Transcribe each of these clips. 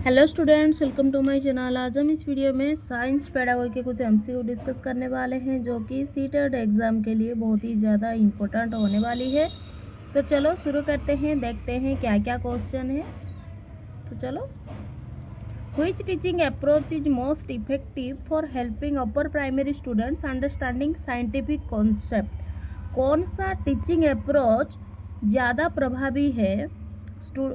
Hello students, welcome to my channel. आज हम इस वीडियो में साइंस पेडागोजी के कुछ एमसीक्यू डिस्कस करने वाले हैं जो कि सीटेट एग्जाम के लिए बहुत ही ज़्यादा इम्पोर्टेंट होने वाली है। तो चलो शुरू करते हैं, देखते हैं क्या क्या क्वेश्चन है। तो चलो, which teaching approach is most effective for helping upper primary students understanding scientific concept. कौन सा टीचिंग अप्रोच ज़्यादा प्रभावी है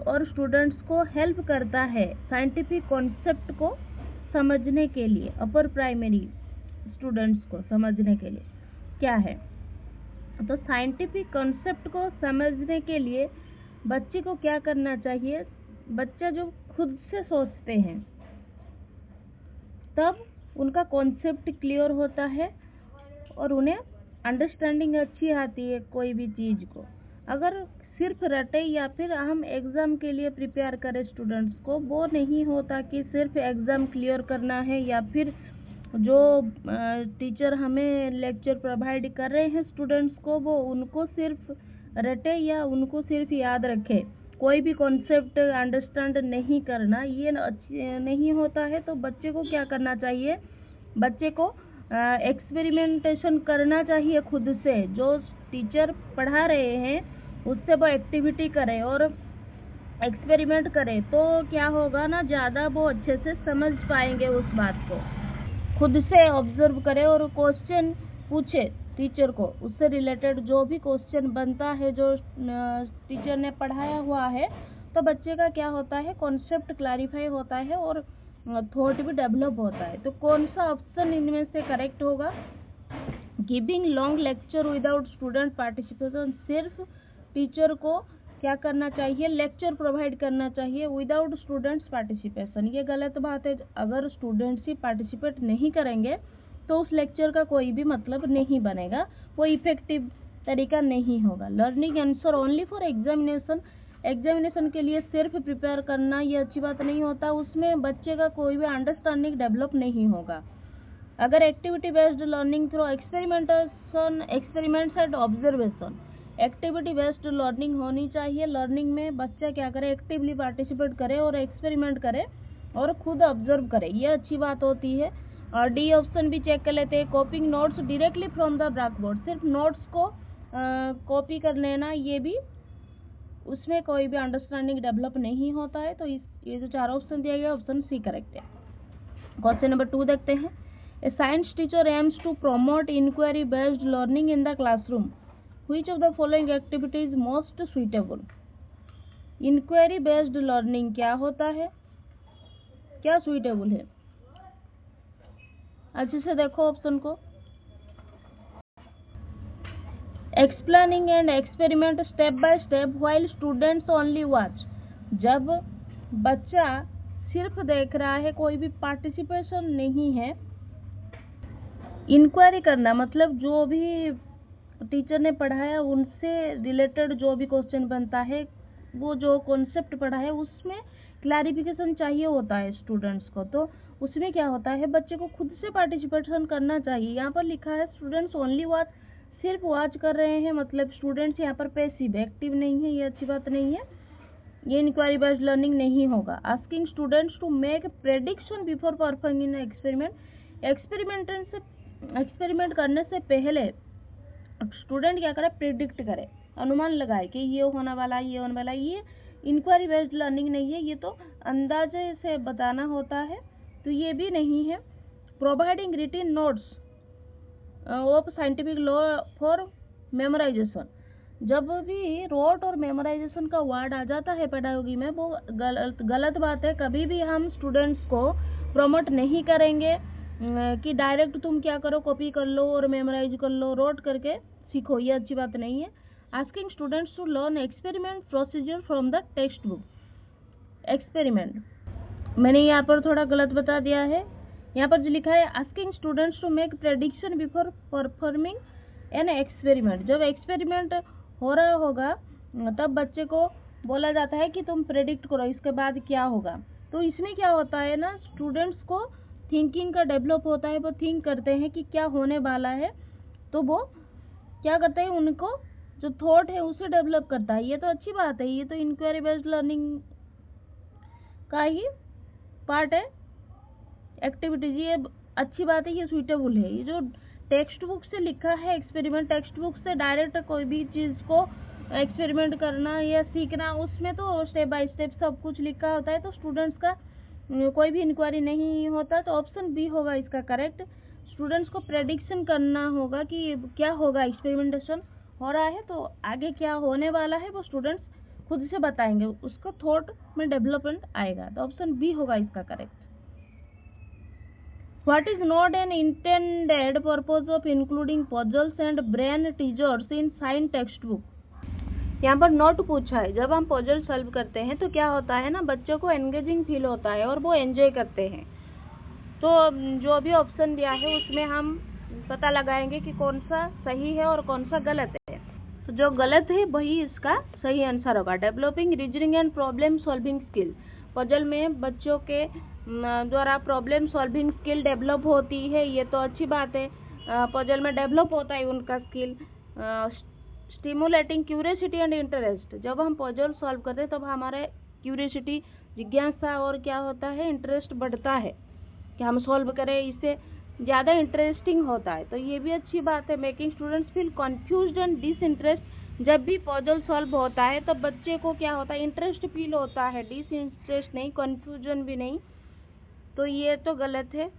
और स्टूडेंट्स को हेल्प करता है साइंटिफिक कॉन्सेप्ट को समझने के लिए, अपर प्राइमरी स्टूडेंट्स को समझने के लिए क्या है। तो साइंटिफिक कॉन्सेप्ट को समझने के लिए बच्चे को क्या करना चाहिए। बच्चा जो खुद से सोचते हैं तब उनका कॉन्सेप्ट क्लियर होता है और उन्हें अंडरस्टैंडिंग अच्छी आती है कोई भी चीज़ को। अगर सिर्फ रटे या फिर हम एग्ज़ाम के लिए प्रिपेयर करें स्टूडेंट्स को, वो नहीं होता कि सिर्फ एग्ज़ाम क्लियर करना है या फिर जो टीचर हमें लेक्चर प्रोवाइड कर रहे हैं स्टूडेंट्स को वो उनको सिर्फ रटे या उनको सिर्फ याद रखे, कोई भी कॉन्सेप्ट अंडरस्टैंड नहीं करना, ये नहीं होता है। तो बच्चे को क्या करना चाहिए, बच्चे को एक्सपेरिमेंटेशन करना चाहिए खुद से। जो टीचर पढ़ा रहे हैं उससे वो एक्टिविटी करे और एक्सपेरिमेंट करे तो क्या होगा ना, ज़्यादा वो अच्छे से समझ पाएंगे उस बात को। खुद से ऑब्जर्व करे और क्वेश्चन पूछे टीचर को, उससे रिलेटेड जो भी क्वेश्चन बनता है जो टीचर ने पढ़ाया हुआ है, तो बच्चे का क्या होता है, कॉन्सेप्ट क्लैरिफाई होता है और थॉट भी डेवलप होता है। तो कौन सा ऑप्शन इनमें से करेक्ट होगा। Giving long lecture without student participation. सिर्फ टीचर को क्या करना चाहिए, लेक्चर प्रोवाइड करना चाहिए विदाउट स्टूडेंट्स पार्टिसिपेशन। ये गलत बात है। अगर स्टूडेंट्स ही पार्टिसिपेट नहीं करेंगे तो उस लेक्चर का कोई भी मतलब नहीं बनेगा, वो इफेक्टिव तरीका नहीं होगा। Learning answer only for examination. Examination के लिए सिर्फ प्रिपेयर करना ये अच्छी बात नहीं होता, उसमें बच्चे का कोई भी अंडरस्टैंडिंग डेवलप नहीं होगा। अगर activity based learning through experimentation, experiments and observation, activity based learning होनी चाहिए। लर्निंग में बच्चा क्या करे, एक्टिवली पार्टिसिपेट करे और एक्सपेरिमेंट करे और खुद ऑब्जर्व करे, ये अच्छी बात होती है। और डी ऑप्शन भी चेक कर लेते हैं। कॉपिंग notes directly from the black board. सिर्फ नोट्स को कॉपी कर लेना, ये भी उसमें कोई भी अंडरस्टैंडिंग डेवलप नहीं होता है। तो ये जो चार ऑप्शन दिया गया, ऑप्शन सी करेक्ट है। क्वेश्चन नंबर 2 देखते हैं। A science teacher aims to promote inquiry based learning in the classroom. Which of the following activity is most suitable? Inquiry based learning क्या होता है, क्या सुइटेबल है, अच्छे से देखो ऑप्शन को। Explaining and experiment step by step while students only watch. जब बच्चा सिर्फ देख रहा है, कोई भी पार्टिसिपेशन नहीं है। इंक्वायरी करना मतलब जो भी टीचर ने पढ़ाया उनसे रिलेटेड जो भी क्वेश्चन बनता है, वो जो कॉन्सेप्ट पढ़ा है उसमें क्लैरिफिकेशन चाहिए होता है स्टूडेंट्स को। तो उसमें क्या होता है, बच्चे को खुद से पार्टिसिपेशन करना चाहिए। यहाँ पर लिखा है स्टूडेंट्स ओनली वॉच, सिर्फ वॉच कर रहे हैं, मतलब स्टूडेंट्स यहाँ पर पैसिव, एक्टिव नहीं है, ये अच्छी बात नहीं है, ये इंक्वायरी बेस्ड लर्निंग नहीं होगा। Asking students to make prediction before performing in experiment. Experiment करने से पहले स्टूडेंट क्या करे, प्रिडिक्ट करे, अनुमान लगाए कि ये होने वाला है, ये होने वाला है। ये इंक्वायरी बेस्ड लर्निंग नहीं है, ये तो अंदाजे से बताना होता है, तो ये भी नहीं है। Providing written notes of scientific law for memorisation. जब भी रोट और मेमोराइजेशन का वर्ड आ जाता है पेडागोजी में, वो गलत बात है। कभी भी हम स्टूडेंट्स को प्रमोट नहीं करेंगे कि डायरेक्ट तुम क्या करो, कॉपी कर लो और मेमोराइज कर लो, रोट करके सीखो, ये अच्छी बात नहीं है। Asking students to learn experiment procedure from the text book. Experiment मैंने यहाँ पर थोड़ा गलत बता दिया है। यहाँ पर जो लिखा है asking students to make prediction before performing an experiment. जब एक्सपेरिमेंट हो रहा होगा तब बच्चे को बोला जाता है कि तुम प्रेडिक्ट करो इसके बाद क्या होगा। तो इसमें क्या होता है ना, स्टूडेंट्स को थिंकिंग का डेवलप होता है, वो थिंक करते हैं कि क्या होने वाला है, तो वो क्या करते हैं, उनको जो थॉट है उसे डेवलप करता है। ये तो अच्छी बात है, ये तो इंक्वायरी बेस्ड लर्निंग का ही पार्ट है एक्टिविटीज, ये अच्छी बात है, ये सुइटेबल है। ये जो टेक्स्ट बुक से लिखा है एक्सपेरिमेंट, टेक्स्ट बुक से डायरेक्ट कोई भी चीज़ को एक्सपेरिमेंट करना या सीखना, उसमें तो स्टेप बाय स्टेप सब कुछ लिखा होता है, तो स्टूडेंट्स का कोई भी इंक्वायरी नहीं होता। तो ऑप्शन बी होगा इसका करेक्ट। स्टूडेंट्स को प्रेडिक्शन करना होगा कि क्या होगा, एक्सपेरिमेंटेशन हो रहा है तो आगे क्या होने वाला है वो स्टूडेंट्स खुद से बताएंगे, उसका थॉट में डेवलपमेंट आएगा। तो ऑप्शन बी होगा इसका correct. What is not an intended purpose of including puzzles and brain teasers in science textbook? यहाँ पर नोट पूछा है, जब हम पजल सॉल्व करते हैं तो क्या होता है ना, बच्चों को एंगेजिंग फील होता है और वो एंजॉय करते हैं। तो जो भी ऑप्शन दिया है उसमें हम पता लगाएंगे कि कौन सा सही है और कौन सा गलत है। तो जो गलत है वही इसका सही आंसर होगा। Developing reasoning and problem solving skill, puzzle में बच्चों के द्वारा प्रॉब्लम सॉल्विंग स्किल डेवलप होती है, ये तो अच्छी बात है। पजल में डेवलप होता है उनका skill. Stimulating curiosity and interest, जब हम पजल सॉल्व करते हैं तब हमारे क्यूरियोसिटी, जिज्ञासा और क्या होता है, इंटरेस्ट बढ़ता है कि हम सॉल्व करें, इससे ज़्यादा इंटरेस्टिंग होता है। तो ये भी अच्छी बात है। Making students feel confused and disinterest, जब भी पजल सॉल्व होता है तब बच्चे को क्या होता है, इंटरेस्ट फील होता है, डिसइंटरेस्ट नहीं, कंफ्यूजन भी नहीं, तो ये तो गलत है।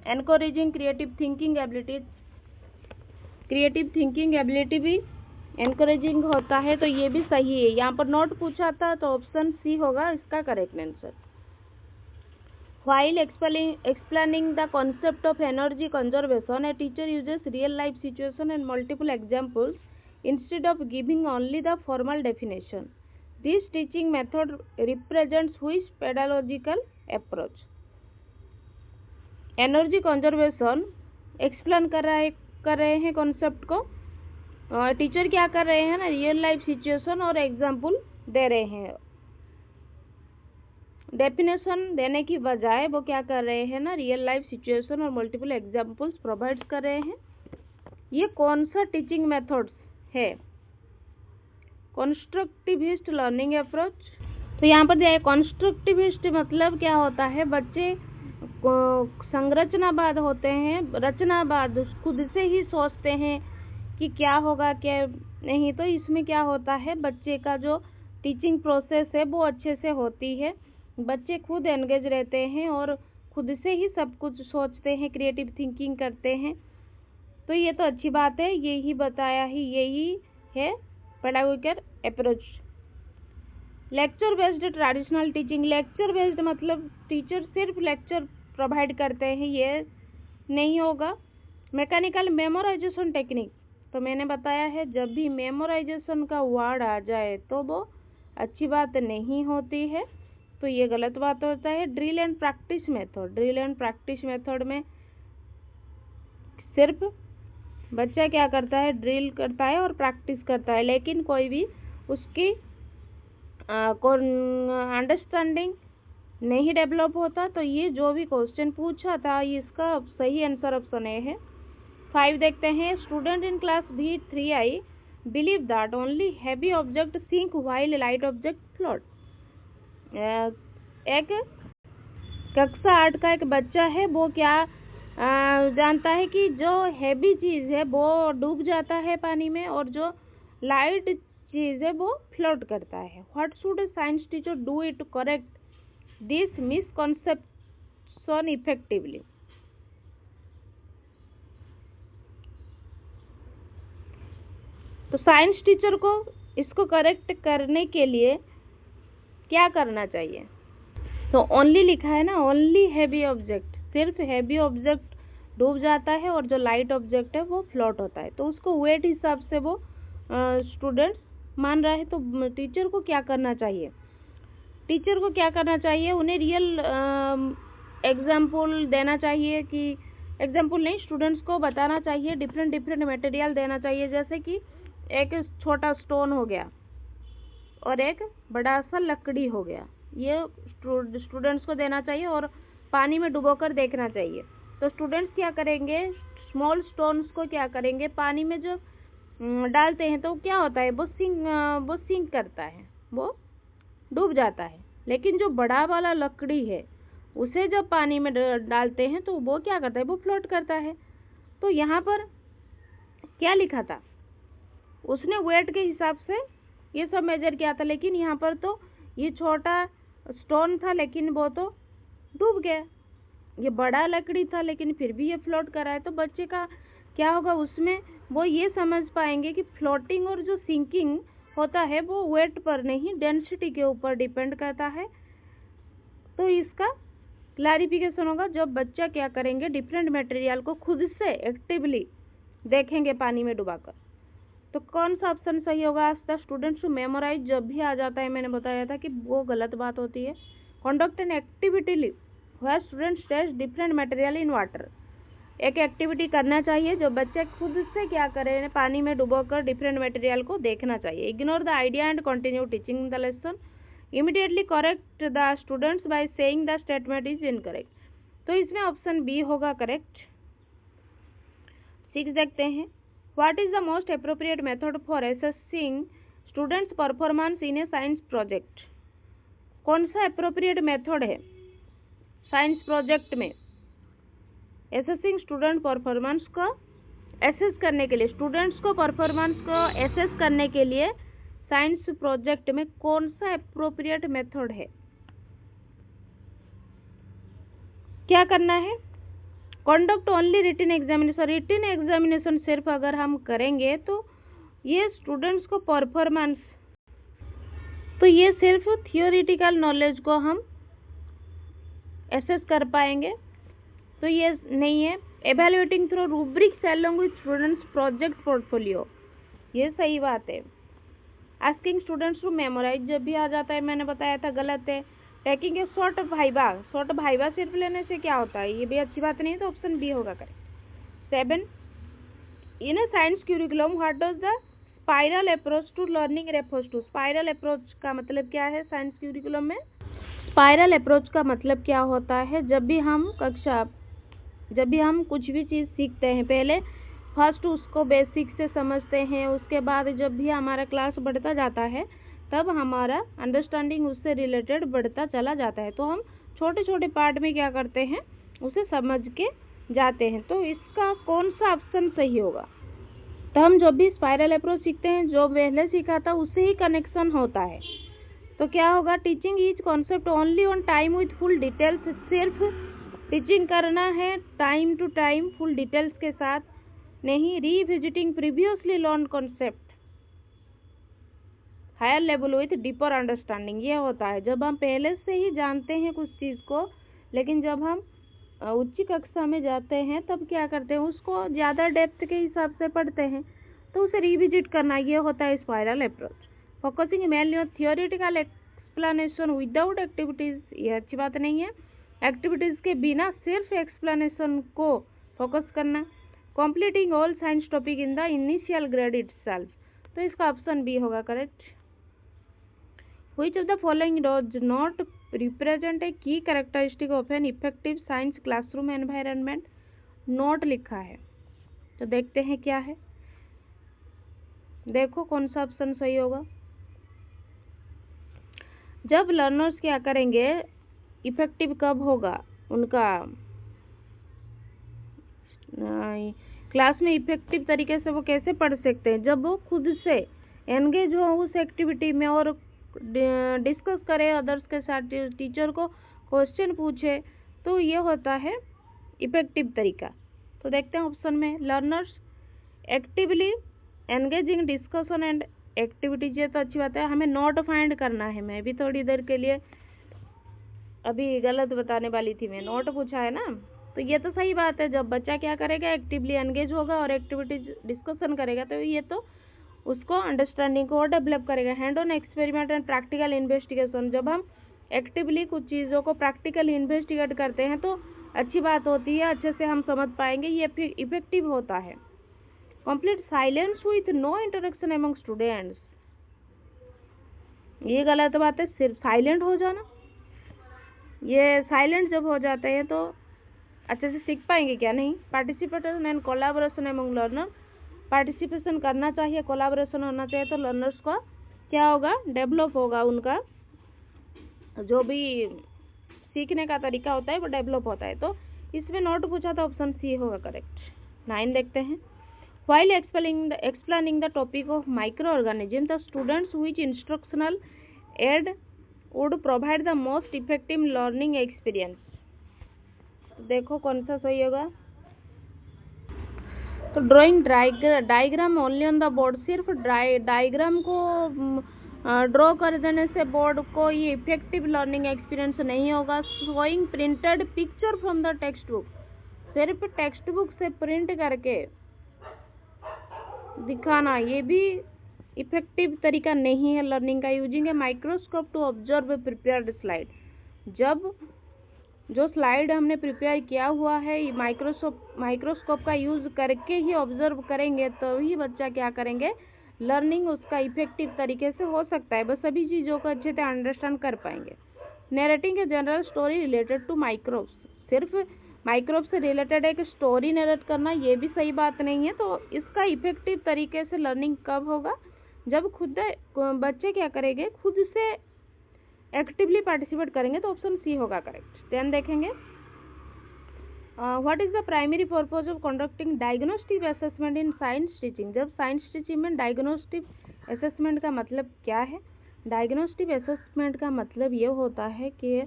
Encouraging creative thinking ability, creative thinking ability भी एनकरेजिंग होता है, तो ये भी सही है। यहाँ पर नोट पूछा था तो ऑप्शन सी होगा इसका correct answer. While explaining the concept of energy conservation, a teacher uses real life situation and multiple examples instead of giving only the formal definition. This teaching method represents which pedagogical approach? Energy conservation explain कर रहे हैं concept को, teacher क्या कर रहे हैं ना, real life situation और एग्जाम्पल दे रहे हैं। डेफिनेशन देने की बजाय वो क्या कर रहे हैं ना, रियल लाइफ सिचुएशन और मल्टीपल एग्जाम्पल्स प्रोवाइड कर रहे हैं। ये कौन सा टीचिंग मेथड्स है? Constructivist learning approach. तो यहाँ पर दिया है कंस्ट्रक्टिविस्ट मतलब क्या होता है, बच्चे संरचनावाद होते हैं, रचनावाद, खुद से ही सोचते हैं कि क्या होगा क्या नहीं। तो इसमें क्या होता है, बच्चे का जो टीचिंग प्रोसेस है वो अच्छे से होती है, बच्चे खुद एंगेज रहते हैं और खुद से ही सब कुछ सोचते हैं, क्रिएटिव थिंकिंग करते हैं। तो ये तो अच्छी बात है, यही बताया ही, यही है pedagogical approach. Lecture based traditional teaching, lecture based मतलब टीचर सिर्फ लेक्चर प्रोवाइड करते हैं, ये नहीं होगा। मैकेनिकल मेमोराइजेशन टेक्निक, तो मैंने बताया है जब भी मेमोराइजेशन का वर्ड आ जाए तो वो अच्छी बात नहीं होती है, तो ये गलत बात होता है। Drill and practice method, drill and practice method में सिर्फ बच्चा क्या करता है, ड्रिल करता है और प्रैक्टिस करता है, लेकिन कोई भी उसकी अंडरस्टैंडिंग नहीं डेवलप होता। तो ये जो भी क्वेश्चन पूछा था इसका सही आंसर ऑप्शन ए है। 5 देखते हैं। Student in class B3I believe that only heavy object sink while light object float. एक कक्षा 8 का एक बच्चा है, वो क्या जानता है कि जो हैवी चीज है वो डूब जाता है पानी में और जो लाइट चीज है वो फ्लोट करता है। What should science teacher do it correct this misconception effectively. तो साइंस टीचर को इसको करेक्ट करने के लिए क्या करना चाहिए? तो ओनली लिखा है ना, ओनली हैवी ऑब्जेक्ट, सिर्फ हैवी ऑब्जेक्ट डूब जाता है और जो लाइट ऑब्जेक्ट है वो फ्लोट होता है। तो उसको वेट हिसाब से वो स्टूडेंट्स मान रहा है। तो टीचर को क्या करना चाहिए? टीचर को क्या करना चाहिए, उन्हें रियल एग्जाम्पल देना चाहिए, कि एग्जाम्पल नहीं, स्टूडेंट्स को बताना चाहिए, डिफरेंट डिफरेंट मटेरियल देना चाहिए। जैसे कि एक छोटा स्टोन हो गया और एक बड़ा सा लकड़ी हो गया, ये स्टूडेंट्स को देना चाहिए और पानी में डुबोकर देखना चाहिए। तो स्टूडेंट्स क्या करेंगे, स्मॉल स्टोन्स को क्या करेंगे, पानी में जो डालते हैं तो क्या होता है, वो सिंक करता है, वो डूब जाता है। लेकिन जो बड़ा वाला लकड़ी है उसे जब पानी में डालते हैं तो वो क्या करता है, वो फ्लोट करता है। तो यहाँ पर क्या लिखा था, उसने वेट के हिसाब से ये सब मेजर किया था, लेकिन यहाँ पर तो ये छोटा स्टोन था लेकिन वो तो डूब गया, ये बड़ा लकड़ी था लेकिन फिर भी ये फ्लोट कर रहा है। तो बच्चे का क्या होगा, उसमें वो ये समझ पाएंगे कि फ्लोटिंग और जो सिंकिंग होता है वो वेट पर नहीं, डेंसिटी के ऊपर डिपेंड करता है। तो इसका क्लैरिफिकेशन होगा जब बच्चा क्या करेंगे, डिफरेंट मटेरियल को खुद से एक्टिवली देखेंगे पानी में डुबाकर। तो कौन सा ऑप्शन सही होगा, आज द स्टूडेंट्स टू मेमोराइज जब भी आ जाता है, मैंने बताया था कि वो गलत बात होती है। Conduct an activity where students test different material in water, एक एक्टिविटी करना चाहिए जो बच्चे खुद से क्या करें, पानी में डुबोकर डिफरेंट मटेरियल को देखना चाहिए। Ignore the idea and continue teaching the lesson, immediately correct the students by saying the statement is incorrect. तो इसमें ऑप्शन बी होगा करेक्ट। 6 देखते हैं, what is the most appropriate method for assessing students performance in a science project. कौन सा appropriate method है science project में assessing student performance को एसेस करने के लिए, स्टूडेंट्स को परफॉर्मेंस को एसेस करने के लिए साइंस प्रोजेक्ट में कौन सा अप्रोप्रिएट मेथड है। क्या करना है, conduct only written examination, written examination सिर्फ अगर हम करेंगे तो ये स्टूडेंट्स को परफॉर्मेंस, तो ये सिर्फ थियोरिटिकल नॉलेज को हम एसेस कर पाएंगे, तो ये नहीं है। Evaluating through rubrics along with students project portfolio, ये सही बात है। आस्किंग स्टूडेंट्स टू मेमोराइज जब भी आ जाता है, मैंने बताया था गलत है। टेकिंग ए शॉर्ट भाइबा सिर्फ लेने से क्या होता है, ये भी अच्छी बात नहीं है, तो ऑप्शन बी होगा correct. 7 in a science curriculum what does the spiral approach to learning refers to. Spiral approach का मतलब क्या है साइंस क्यूरिकुलम में, स्पाइरल अप्रोच का मतलब क्या होता है, जब भी हम कुछ भी चीज़ सीखते हैं, पहले फर्स्ट उसको बेसिक से समझते हैं, उसके बाद जब भी हमारा क्लास बढ़ता जाता है तब हमारा अंडरस्टैंडिंग उससे रिलेटेड बढ़ता चला जाता है। तो हम छोटे छोटे पार्ट में क्या करते हैं, उसे समझ के जाते हैं। तो इसका कौन सा ऑप्शन सही होगा, तो हम जब भी स्पाइरल अप्रोच सीखते हैं, जो पहले सीखा था उससे ही कनेक्शन होता है। तो क्या होगा, teaching each concept only on time with full details, सिर्फ टीचिंग करना है time to time full details के साथ, नहीं revisiting previously learn concept higher level with deeper understanding. ये होता है जब हम पहले से ही जानते हैं कुछ चीज़ को, लेकिन जब हम उच्च कक्षा में जाते हैं तब क्या करते हैं, उसको ज़्यादा डेप्थ के हिसाब से पढ़ते हैं, तो उसे रिविजिट करना, ये होता है spiral approach. Focusing mainly on theoretical explanation without activities, ये अच्छी बात नहीं है। एक्टिविटीज़ के बिना सिर्फ एक्सप्लेनेशन को फोकस करना। Completing all science topic in the initial grade itself, तो इसका ऑप्शन बी होगा correct. Which of the following does not represent a key characteristic of an effective science classroom environment? Note लिखा है, तो देखते हैं क्या है, देखो कौन सा ऑप्शन सही होगा। जब लर्नर्स क्या करेंगे, इफेक्टिव कब होगा उनका क्लास में, इफेक्टिव तरीके से वो कैसे पढ़ सकते हैं, जब वो खुद से एंगेज हो उस एक्टिविटी में और डिस्कस करे अदर्स के साथ, टीचर को क्वेश्चन पूछे, तो ये होता है इफेक्टिव तरीका। तो देखते हैं ऑप्शन में, learners actively engaging discussion and activities, ये तो अच्छी बात है। हमें नोट फाइंड करना है, मैं भी थोड़ी देर के लिए अभी गलत बताने वाली थी, मैं नोट पूछा है ना, तो ये तो सही बात है। जब बच्चा क्या करेगा, एक्टिवली एंगेज होगा और एक्टिविटीज डिस्कशन करेगा, तो ये तो उसको अंडरस्टैंडिंग को डेवलप करेगा। Hand on experiment and practical investigation, जब हम एक्टिवली कुछ चीज़ों को प्रैक्टिकली इन्वेस्टिगेट करते हैं तो अच्छी बात होती है, अच्छे से हम समझ पाएंगे, ये फिर इफेक्टिव होता है। Complete silence with no interaction among students, ये गलत बात है, सिर्फ साइलेंट हो जाना। ये साइलेंट जब हो जाते हैं तो अच्छे से सीख पाएंगे क्या, नहीं। Participation and collaboration among learner, participation करना चाहिए, कोलैबोरेशन होना चाहिए, तो लर्नर्स का क्या होगा, डेवलप होगा उनका जो भी सीखने का तरीका होता है वो डेवलप होता है। तो इसमें नोट पूछा तो ऑप्शन सी होगा करेक्ट। 9 देखते हैं। While explaining the topic of microorganism, the students which instructional aid would provide the most effective learning experience। देखो कौन सा सही होगा। तो drawing diagram only on the board, सिर्फ डायग्राम को ड्रॉ कर देने से बोर्ड को ये इफेक्टिव लर्निंग एक्सपीरियंस नहीं होगा। Showing printed picture from the text book, सिर्फ टेक्स्ट बुक से प्रिंट करके दिखाना ये भी इफेक्टिव तरीका नहीं है लर्निंग का। Using a microscope to observe prepared slide, जब जो स्लाइड हमने प्रिपेयर किया हुआ है माइक्रोस्कोप का यूज करके ही ऑब्जर्व करेंगे तो ही बच्चा क्या करेंगे, लर्निंग उसका इफेक्टिव तरीके से हो सकता है, बस सभी चीज़ों को अच्छे से अंडरस्टैंड कर पाएंगे। Narrating a general story related to microbes, सिर्फ माइक्रोब से रिलेटेड एक स्टोरी नरेट करना ये भी सही बात नहीं है। तो इसका इफेक्टिव तरीके से लर्निंग कब होगा, जब खुद बच्चे क्या करेंगे, खुद से एक्टिवली पार्टिसिपेट करेंगे। तो ऑप्शन सी होगा करेक्ट। 10 देखेंगे। What is the primary purpose of conducting diagnostic assessment in science teaching, जब साइंस टीचिंग में डायग्नोस्टिक असेसमेंट का मतलब क्या है। डायग्नोस्टिक असेसमेंट का मतलब ये होता है कि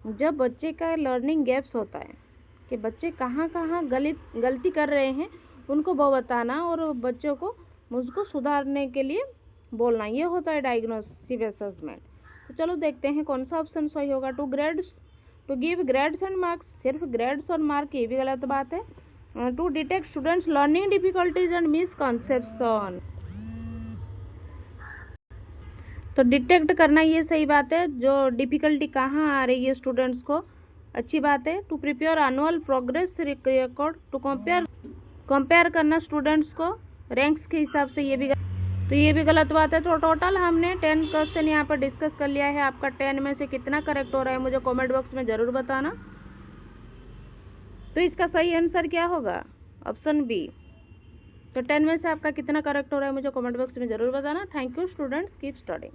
जब बच्चे का लर्निंग गैप्स होता है कि बच्चे कहाँ कहाँ गलती कर रहे हैं उनको बताना और बच्चों को मुझको सुधारने के लिए बोलना, ये होता है डायग्नोस्टिक असेसमेंट। तो चलो देखते हैं कौन सा ऑप्शन सही होगा। To give grades and marks, सिर्फ ग्रेड्स और मार्क ये भी गलत बात है। To detect students learning difficulties and misconception, तो डिटेक्ट करना ये सही बात है, जो डिफिकल्टी कहाँ आ रही है स्टूडेंट्स को, अच्छी बात है। To prepare annual progress record, to compare करना स्टूडेंट्स को रैंक्स के हिसाब से, ये भी गलत बात है। तो टोटल हमने 10 क्वेश्चन यहाँ पर डिस्कस कर लिया है। आपका 10 में से कितना करेक्ट हो रहा है मुझे कमेंट बॉक्स में ज़रूर बताना। तो इसका सही आंसर क्या होगा, ऑप्शन बी। तो 10 में से आपका कितना करेक्ट हो रहा है मुझे कमेंट बॉक्स में ज़रूर बताना। Thank you students, keep studying.